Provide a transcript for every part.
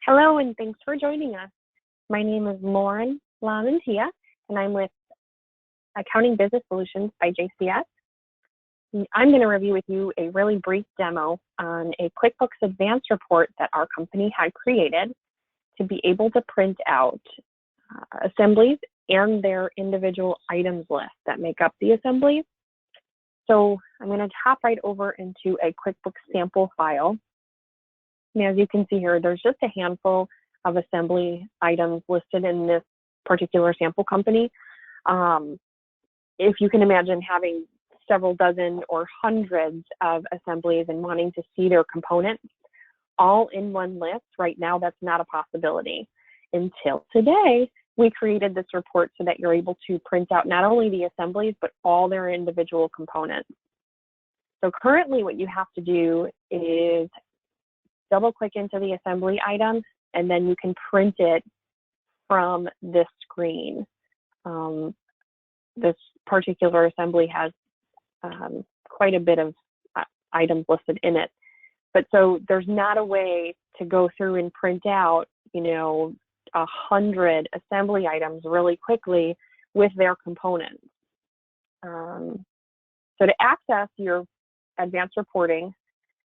Hello, and thanks for joining us. My name is Lauren Lamantia, and I'm with Accounting Business Solutions by JCS. I'm going to review with you a really brief demo on a QuickBooks Advanced report that our company had created to be able to print out assemblies and their individual items list that make up the assemblies. So I'm going to hop right over into a QuickBooks sample file. And as you can see here, there's just a handful of assembly items listed in this particular sample company. If you can imagine having several dozen or hundreds of assemblies and wanting to see their components all in one list, right now that's not a possibility. Until today, we created this report so that you're able to print out not only the assemblies, but all their individual components. So currently what you have to do is double click into the assembly item, and then you can print it from this screen. This particular assembly has quite a bit of items listed in it. But so there's not a way to go through and print out, 100 assembly items really quickly with their components. So to access your advanced reporting,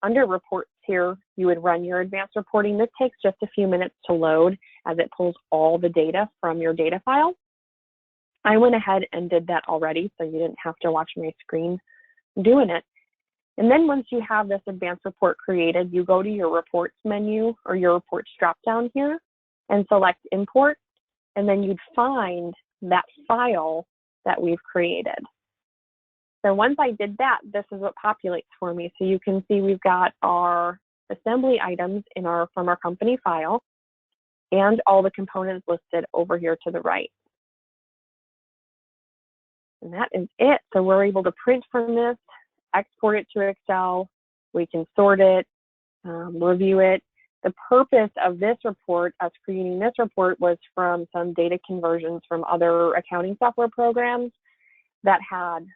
under reports here, you would run your advanced reporting. This takes just a few minutes to load as it pulls all the data from your data file. I went ahead and did that already, so you didn't have to watch my screen doing it. And then once you have this advanced report created, you go to your reports menu or your reports drop down here and select import, and then you'd find that file that we've created. So once I did that, this is what populates for me. So you can see we've got our assembly items from our company file and all the components listed over here to the right. And that is it. So we're able to print from this, export it to Excel. We can sort it, review it. The purpose of this report, us creating this report, was from some data conversions from other accounting software programs that had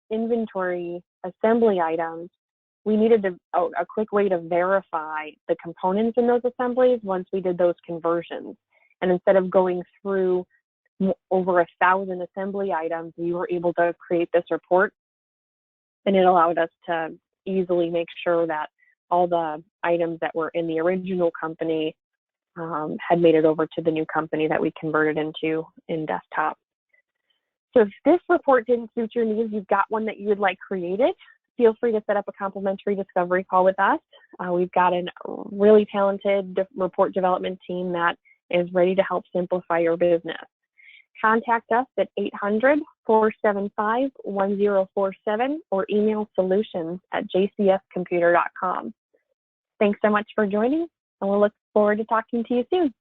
inventory assembly items. We needed a quick way to verify the components in those assemblies once we did those conversions. And instead of going through over 1,000 assembly items, we were able to create this report, and it allowed us to easily make sure that all the items that were in the original company had made it over to the new company that we converted into in desktop. So if this report didn't suit your needs, you've got one that you would like created, feel free to set up a complimentary discovery call with us. We've got a really talented report development team that is ready to help simplify your business. Contact us at 800-475-1047 or email solutions@jcscomputer.com. Thanks so much for joining, and we'll look forward to talking to you soon.